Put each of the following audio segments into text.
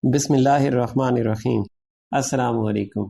بسم اللہ الرحمن الرحیم۔ السلام علیکم،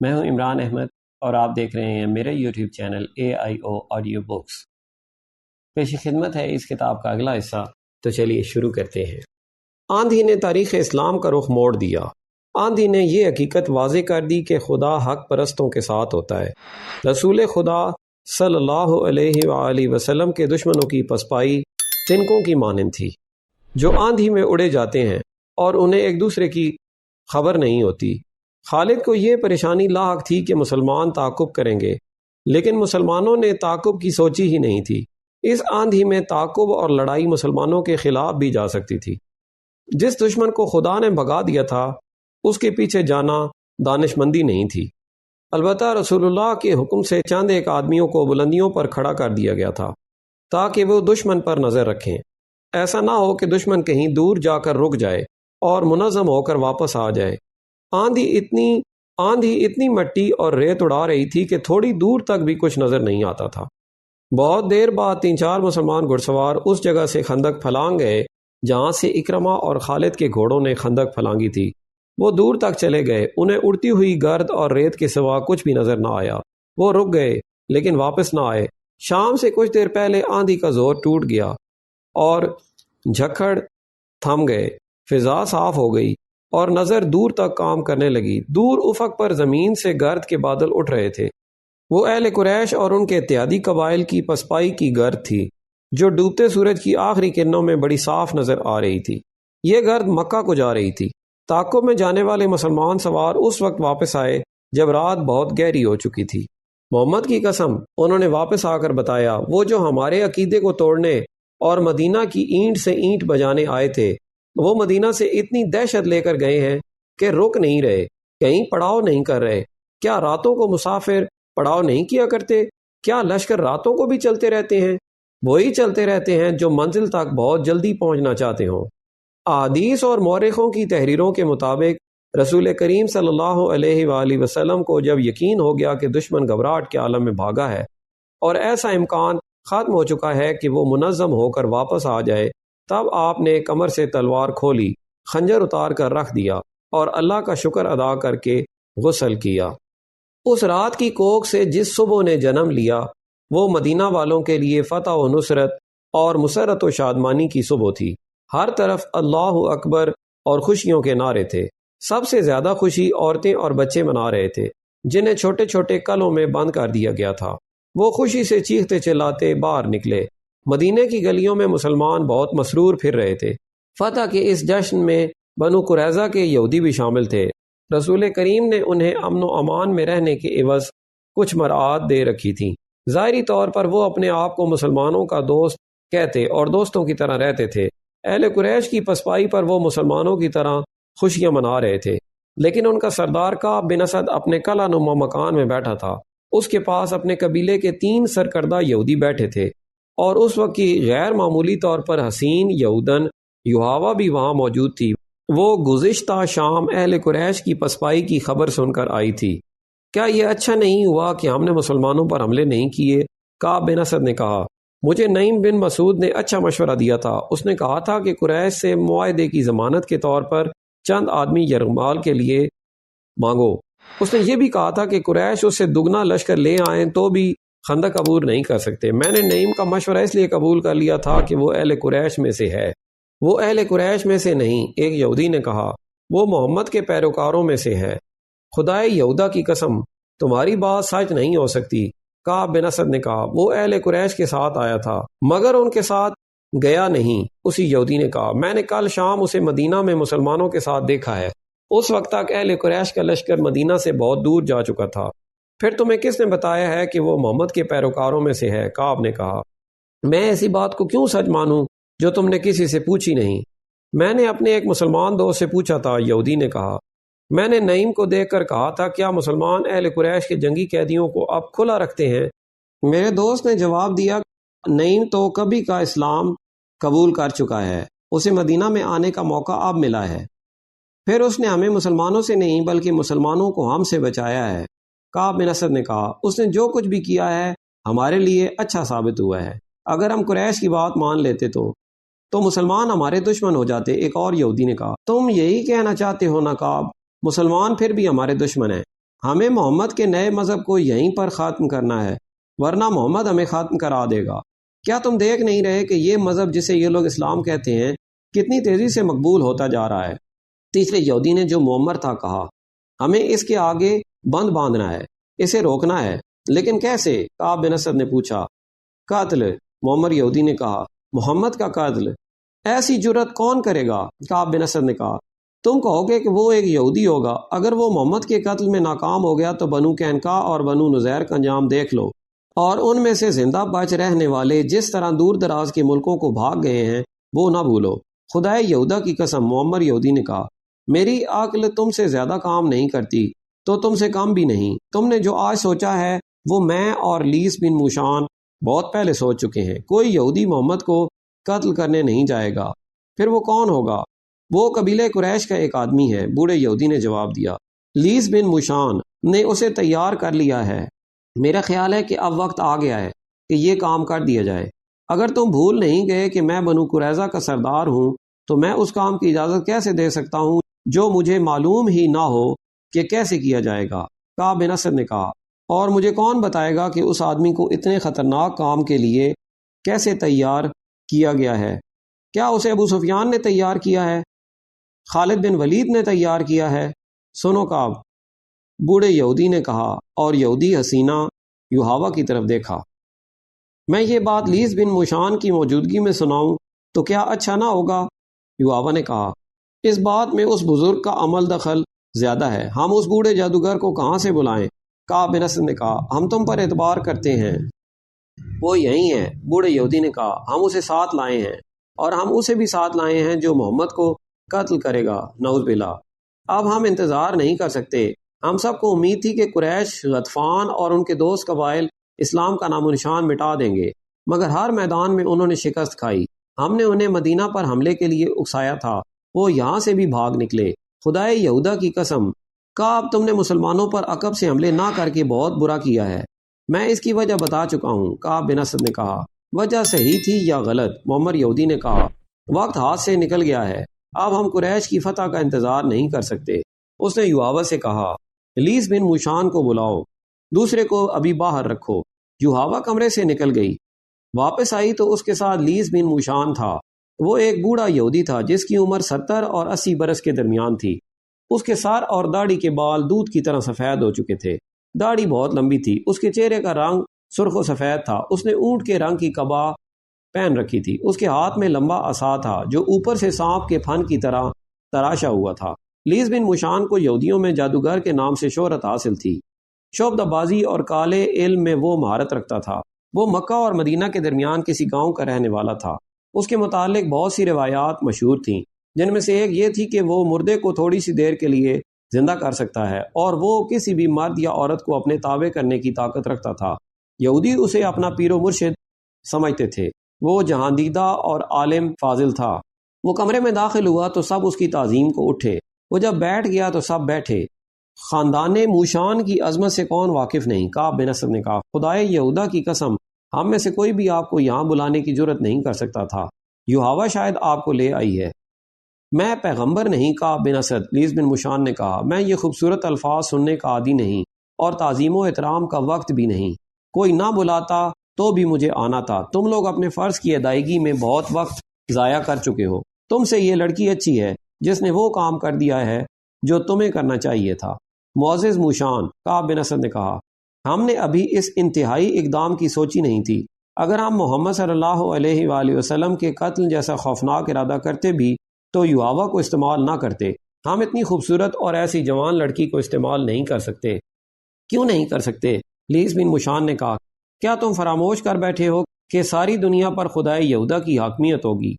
میں ہوں عمران احمد اور آپ دیکھ رہے ہیں میرے YouTube channel AIO audio books. پیش خدمت ہے اس کتاب کا اگلا حصہ، تو چلیے شروع کرتے ہیں۔ آندھی نے تاریخ اسلام کا رخ موڑ دیا۔ آندھی نے یہ حقیقت واضح کر دی کہ خدا حق پرستوں کے ساتھ ہوتا ہے۔ رسول خدا صلی اللہ علیہ وآلہ وسلم کے دشمنوں کی پسپائی تنکوں کی مانند تھی جو آندھی میں اڑے جاتے ہیں اور انہیں ایک دوسرے کی خبر نہیں ہوتی۔ خالد کو یہ پریشانی لاحق تھی کہ مسلمان تعاقب کریں گے، لیکن مسلمانوں نے تعاقب کی سوچی ہی نہیں تھی۔ اس آندھی میں تعاقب اور لڑائی مسلمانوں کے خلاف بھی جا سکتی تھی۔ جس دشمن کو خدا نے بھگا دیا تھا اس کے پیچھے جانا دانش مندی نہیں تھی۔ البتہ رسول اللہ کے حکم سے چند ایک آدمیوں کو بلندیوں پر کھڑا کر دیا گیا تھا تاکہ وہ دشمن پر نظر رکھیں۔ ایسا نہ ہو کہ دشمن کہیں دور جا کر رک جائے اور منظم ہو کر واپس آ جائے۔ آندھی اتنی مٹی اور ریت اڑا رہی تھی کہ تھوڑی دور تک بھی کچھ نظر نہیں آتا تھا۔ بہت دیر بعد 3-4 مسلمان گھڑ سوار اس جگہ سے خندق پھلانگ گئے جہاں سے اکرمہ اور خالد کے گھوڑوں نے خندق پھلانگی تھی۔ وہ دور تک چلے گئے، انہیں اڑتی ہوئی گرد اور ریت کے سوا کچھ بھی نظر نہ آیا۔ وہ رک گئے لیکن واپس نہ آئے۔ شام سے کچھ دیر پہلے آندھی کا زور ٹوٹ گیا اور جھکڑ تھم گئے، فضا صاف ہو گئی اور نظر دور تک کام کرنے لگی۔ دور افق پر زمین سے گرد کے بادل اٹھ رہے تھے۔ وہ اہل قریش اور ان کے اتحادی قبائل کی پسپائی کی گرد تھی جو ڈوبتے سورج کی آخری کرنوں میں بڑی صاف نظر آ رہی تھی۔ یہ گرد مکہ کو جا رہی تھی۔ تعاقب میں جانے والے مسلمان سوار اس وقت واپس آئے جب رات بہت گہری ہو چکی تھی۔ محمد کی قسم، انہوں نے واپس آ کر بتایا، وہ جو ہمارے عقیدے کو توڑنے اور مدینہ کی اینٹ سے اینٹ بجانے آئے تھے، وہ مدینہ سے اتنی دہشت لے کر گئے ہیں کہ رک نہیں رہے، کہیں پڑاؤ نہیں کر رہے۔ کیا راتوں کو مسافر پڑاؤ نہیں کیا کرتے؟ کیا لشکر راتوں کو بھی چلتے رہتے ہیں؟ وہی چلتے رہتے ہیں جو منزل تک بہت جلدی پہنچنا چاہتے ہوں۔ احادیث اور مورخوں کی تحریروں کے مطابق رسول کریم صلی اللہ علیہ وآلہ وسلم کو جب یقین ہو گیا کہ دشمن گھبراہٹ کے عالم میں بھاگا ہے اور ایسا امکان ختم ہو چکا ہے کہ وہ منظم ہو کر واپس آ جائے، تب آپ نے کمر سے تلوار کھولی، خنجر اتار کر رکھ دیا اور اللہ کا شکر ادا کر کے غسل کیا۔ اس رات کی کوکھ سے جس صبح نے جنم لیا وہ مدینہ والوں کے لیے فتح و نصرت اور مسرت و شادمانی کی صبح تھی۔ ہر طرف اللہ اکبر اور خوشیوں کے نعرے تھے۔ سب سے زیادہ خوشی عورتیں اور بچے منا رہے تھے جنہیں چھوٹے چھوٹے کلوں میں بند کر دیا گیا تھا۔ وہ خوشی سے چیختے چلاتے باہر نکلے۔ مدینے کی گلیوں میں مسلمان بہت مسرور پھر رہے تھے۔ فتح کے اس جشن میں بنو قریظہ کے یہودی بھی شامل تھے۔ رسول کریم نے انہیں امن و امان میں رہنے کے عوض کچھ مراعات دے رکھی تھیں۔ ظاہری طور پر وہ اپنے آپ کو مسلمانوں کا دوست کہتے اور دوستوں کی طرح رہتے تھے۔ اہل قریش کی پسپائی پر وہ مسلمانوں کی طرح خوشیاں منا رہے تھے، لیکن ان کا سردار کعب بن اسد اپنے قلعہ نما مکان میں بیٹھا تھا۔ اس کے پاس اپنے قبیلے کے 3 سرکردہ یہودی بیٹھے تھے اور اس وقت کی غیر معمولی طور پر حسین یہودن یوہاوا بھی وہاں موجود تھی۔ وہ گزشتہ شام اہل قریش کی پسپائی کی خبر سن کر آئی تھی۔ کیا یہ اچھا نہیں ہوا کہ ہم نے مسلمانوں پر حملے نہیں کیے؟ کعب بن اسد نے کہا۔ مجھے نعیم بن مسعود نے اچھا مشورہ دیا تھا۔ اس نے کہا تھا کہ قریش سے معاہدے کی ضمانت کے طور پر چند آدمی یرغمال کے لیے مانگو۔ اس نے یہ بھی کہا تھا کہ قریش اس سے دگنا لشکر لے آئیں تو بھی خندق عبور نہیں کر سکتے۔ میں نے نعیم کا مشورہ اس لیے قبول کر لیا تھا کہ وہ اہل قریش میں سے ہے۔ وہ اہل قریش میں سے نہیں، ایک یہودی نے کہا، وہ محمد کے پیروکاروں میں سے ہے۔ خدائے یہودا کی قسم، تمہاری بات سچ نہیں ہو سکتی۔ کعب بن اسد نے کہا، وہ اہل قریش کے ساتھ آیا تھا مگر ان کے ساتھ گیا نہیں۔ اسی یہودی نے کہا، میں نے کل شام اسے مدینہ میں مسلمانوں کے ساتھ دیکھا ہے۔ اس وقت تک اہل قریش کا لشکر مدینہ سے بہت دور جا چکا تھا۔ پھر تمہیں کس نے بتایا ہے کہ وہ محمد کے پیروکاروں میں سے ہے؟ کعب نے کہا، میں ایسی بات کو کیوں سچ مانوں جو تم نے کسی سے پوچھی نہیں؟ میں نے اپنے ایک مسلمان دوست سے پوچھا تھا، یہودی نے کہا۔ میں نے نعیم کو دیکھ کر کہا تھا، کیا مسلمان اہل قریش کے جنگی قیدیوں کو اب کھلا رکھتے ہیں؟ میرے دوست نے جواب دیا، نعیم تو کبھی کا اسلام قبول کر چکا ہے، اسے مدینہ میں آنے کا موقع اب ملا ہے۔ پھر اس نے ہمیں مسلمانوں سے نہیں بلکہ مسلمانوں کو ہم سے بچایا ہے۔ کعب بن اسد نے کہا، اس نے جو کچھ بھی کیا ہے ہمارے لیے اچھا ثابت ہوا ہے۔ اگر ہم قریش کی بات مان لیتے تو تو مسلمان ہمارے دشمن ہو جاتے۔ ایک اور یہودی نے کہا، تم یہی کہنا چاہتے ہو نا کعب، مسلمان پھر بھی ہمارے دشمن ہیں، ہمیں محمد کے نئے مذہب کو یہیں پر ختم کرنا ہے، ورنہ محمد ہمیں ختم کرا دے گا۔ کیا تم دیکھ نہیں رہے کہ یہ مذہب جسے یہ لوگ اسلام کہتے ہیں کتنی تیزی سے مقبول ہوتا جا رہا ہے؟ تیسرے یہودی نے، جو معمر تھا، کہا، ہمیں اس کے آگے بند باندھنا ہے، اسے روکنا ہے، لیکن کیسے؟ کعب بن اسد نے پوچھا۔ قتل، معمر یہودی نے کہا، محمد کا قتل؟ ایسی جرت کون کرے گا؟ کعب بن اسد نے کہا، تم کہو گے کہ وہ ایک یہودی ہوگا، اگر وہ محمد کے قتل میں ناکام ہو گیا تو بنو قینقاع اور بنو نذیر کا انجام دیکھ لو، اور ان میں سے زندہ بچ رہنے والے جس طرح دور دراز کے ملکوں کو بھاگ گئے ہیں وہ نہ بھولو۔ خدائے یہودا کی قسم، معمر یہودی نے کہا، میری عقل تم سے زیادہ کام نہیں کرتی تو تم سے کم بھی نہیں۔ تم نے جو آج سوچا ہے وہ میں اور لیس بن موشان بہت پہلے سوچ چکے ہیں۔ کوئی یہودی محمد کو قتل کرنے نہیں جائے گا۔ پھر وہ کون ہوگا؟ وہ قبیلہ قریش کا ایک آدمی ہے، بوڑھے یہودی نے جواب دیا۔ لیس بن موشان نے اسے تیار کر لیا ہے۔ میرا خیال ہے کہ اب وقت آ گیا ہے کہ یہ کام کر دیا جائے۔ اگر تم بھول نہیں گئے کہ میں بنو قریظہ کا سردار ہوں تو میں اس کام کی اجازت کیسے دے سکتا ہوں جو مجھے معلوم ہی نہ ہو کہ کیسے کیا جائے گا؟ کعب بن اسد نے کہا، اور مجھے کون بتائے گا کہ اس آدمی کو اتنے خطرناک کام کے لیے کیسے تیار کیا گیا ہے؟ کیا اسے ابو سفیان نے تیار کیا ہے؟ خالد بن ولید نے تیار کیا ہے؟ سنو کعب، بوڑھے یہودی نے کہا، اور یہودی حسینہ یوحاوا کی طرف دیکھا، میں یہ بات لیس بن موشان کی موجودگی میں سناؤں تو کیا اچھا نہ ہوگا؟ یوحاوا نے کہا، اس بات میں اس بزرگ کا عمل دخل زیادہ ہے، ہم اس بوڑھے جادوگر کو کہاں سے بلائیں؟ کعب بن اسد نے کہا، ہم تم پر اعتبار کرتے ہیں، وہ یہی ہے۔ بوڑھے یہودی نے کہا، ہم اسے ساتھ لائے ہیں، اور ہم اسے بھی ساتھ لائے ہیں جو محمد کو قتل کرے گا، نعوذ باللہ۔ اب ہم انتظار نہیں کر سکتے۔ ہم سب کو امید تھی کہ قریش، غطفان اور ان کے دوست قبائل اسلام کا نام و نشان مٹا دیں گے، مگر ہر میدان میں انہوں نے شکست کھائی۔ ہم نے انہیں مدینہ پر حملے کے لیے اکسایا تھا، وہ یہاں سے بھی بھاگ نکلے۔ خدائے یہودا کی قسم، کعب، تم نے مسلمانوں پر عقب سے حملے نہ کر کے بہت برا کیا ہے۔ میں اس کی وجہ بتا چکا ہوں، کعب بن اسد نے کہا۔ وجہ صحیح تھی یا غلط؟ معمر یہودی نے کہا، وقت ہاتھ سے نکل گیا ہے، اب ہم قریش کی فتح کا انتظار نہیں کر سکتے۔ اس نے یوحاوا سے کہا، لیس بن موشان کو بلاؤ، دوسرے کو ابھی باہر رکھو۔ یوحاوا کمرے سے نکل گئی، واپس آئی تو اس کے ساتھ لیس بن موشان تھا۔ وہ ایک بوڑھا یہودی تھا جس کی عمر 70 اور 80 برس کے درمیان تھی۔ اس کے سر اور داڑھی کے بال دودھ کی طرح سفید ہو چکے تھے، داڑھی بہت لمبی تھی، اس کے چہرے کا رنگ سرخ و سفید تھا۔ اس نے اونٹ کے رنگ کی قبا پہن رکھی تھی، اس کے ہاتھ میں لمبا عصا تھا جو اوپر سے سانپ کے پھن کی طرح تراشا ہوا تھا۔ لیس بن موشان کو یہودیوں میں جادوگر کے نام سے شہرت حاصل تھی۔ شعبدہ بازی اور کالے علم میں وہ مہارت رکھتا تھا۔ وہ مکہ اور مدینہ کے درمیان کسی گاؤں کا رہنے والا تھا۔ اس کے متعلق بہت سی روایات مشہور تھیں، جن میں سے ایک یہ تھی کہ وہ مردے کو تھوڑی سی دیر کے لیے زندہ کر سکتا ہے، اور وہ کسی بھی مرد یا عورت کو اپنے تابع کرنے کی طاقت رکھتا تھا۔ یہودی اسے اپنا پیر و مرشد سمجھتے تھے۔ وہ جہاندیدہ اور عالم فاضل تھا۔ وہ کمرے میں داخل ہوا تو سب اس کی تعظیم کو اٹھے، وہ جب بیٹھ گیا تو سب بیٹھے۔ خاندان موشان کی عظمت سے کون واقف نہیں؟ کعب بن اسد نے کہا، خدائے یہودا کی قسم، ہم میں سے کوئی بھی آپ کو یہاں بلانے کی جرت نہیں کر سکتا تھا۔ یوحاوا شاید آپ کو لے آئی ہے۔ میں پیغمبر نہیں، کعب بن اسد، لیس بن موشان نے کہا، میں یہ خوبصورت الفاظ سننے کا عادی نہیں، اور تعظیم و احترام کا وقت بھی نہیں۔ کوئی نہ بلاتا تو بھی مجھے آنا تھا۔ تم لوگ اپنے فرض کی ادائیگی میں بہت وقت ضائع کر چکے ہو۔ تم سے یہ لڑکی اچھی ہے جس نے وہ کام کر دیا ہے جو تمہیں کرنا چاہیے تھا۔ معزز موشان، کعب بن اسد نے کہا، ہم نے ابھی اس انتہائی اقدام کی سوچی نہیں تھی۔ اگر ہم محمد صلی اللہ علیہ وآلہ وسلم کے قتل جیسا خوفناک ارادہ کرتے بھی تو یوحاوا کو استعمال نہ کرتے۔ ہم اتنی خوبصورت اور ایسی جوان لڑکی کو استعمال نہیں کر سکتے۔ کیوں نہیں کر سکتے؟ لیس بن موشان نے کہا، کیا تم فراموش کر بیٹھے ہو کہ ساری دنیا پر خدائے یہودا کی حاکمیت ہوگی؟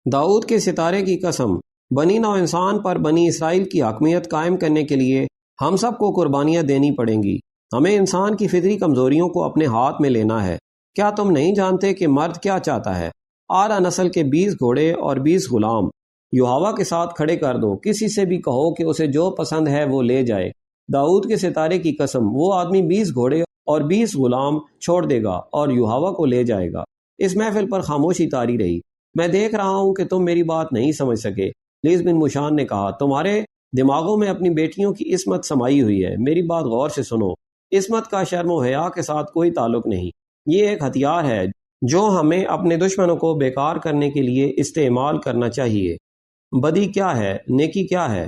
داؤد کے ستارے کی قسم، بنی نوع انسان پر بنی اسرائیل کی حاکمیت قائم کرنے کے لیے ہم سب کو قربانیاں دینی پڑیں گی۔ ہمیں انسان کی فطری کمزوریوں کو اپنے ہاتھ میں لینا ہے۔ کیا تم نہیں جانتے کہ مرد کیا چاہتا ہے؟ اعلیٰ نسل کے 20 گھوڑے اور 20 غلام یوحاوا کے ساتھ کھڑے کر دو۔ کسی سے بھی کہو کہ اسے جو پسند ہے وہ لے جائے۔ داؤد کے ستارے کی قسم، وہ آدمی 20 گھوڑے اور 20 غلام چھوڑ دے گا اور یوحاوا کو لے جائے گا۔ اس محفل پر خاموشی طاری رہی۔ میں دیکھ رہا ہوں کہ تم میری بات نہیں سمجھ سکے۔ لیس بن مشان نے کہا، تمہارے دماغوں میں اپنی بیٹیوں کی عصمت سمائی ہوئی ہے، میری بات غور سے سنو۔ عصمت کا شرم و حیا کے ساتھ کوئی تعلق نہیں، یہ ایک ہتھیار ہے جو ہمیں اپنے دشمنوں کو بیکار کرنے کے لیے استعمال کرنا چاہیے۔ بدی کیا ہے، نیکی کیا ہے؟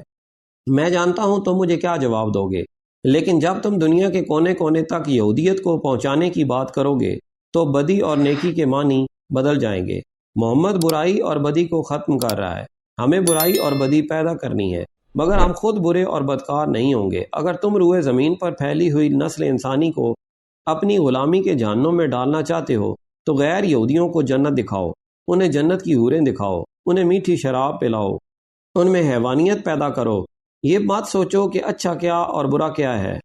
میں جانتا ہوں تم مجھے کیا جواب دو گے، لیکن جب تم دنیا کے کونے کونے تک یہودیت کو پہنچانے کی بات کرو گے تو بدی اور نیکی کے معنی بدل جائیں گے۔ محمد برائی اور بدی کو ختم کر رہا ہے، ہمیں برائی اور بدی پیدا کرنی ہے، مگر ہم خود برے اور بدکار نہیں ہوں گے۔ اگر تم روئے زمین پر پھیلی ہوئی نسل انسانی کو اپنی غلامی کے جہنم میں ڈالنا چاہتے ہو تو غیر یہودیوں کو جنت دکھاؤ، انہیں جنت کی حوریں دکھاؤ، انہیں میٹھی شراب پلاؤ، ان میں حیوانیت پیدا کرو۔ یہ مت سوچو کہ اچھا کیا اور برا کیا ہے۔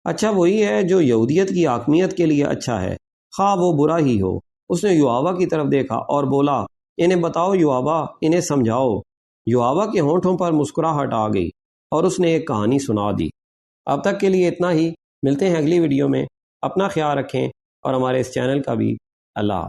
اچھا وہی ہے جو یہودیت کی حاکمیت کے لیے اچھا ہے، خواہ وہ برا ہی ہو۔ اس نے یوآبا کی طرف دیکھا اور بولا، انہیں بتاؤ یوآبا، انہیں سمجھاؤ۔ یوآبا کے ہونٹوں پر مسکراہٹ آ گئی اور اس نے ایک کہانی سنا دی۔ اب تک کے لیے اتنا ہی، ملتے ہیں اگلی ویڈیو میں۔ اپنا خیال رکھیں اور ہمارے اس چینل کا بھی۔ اللہ حافظ۔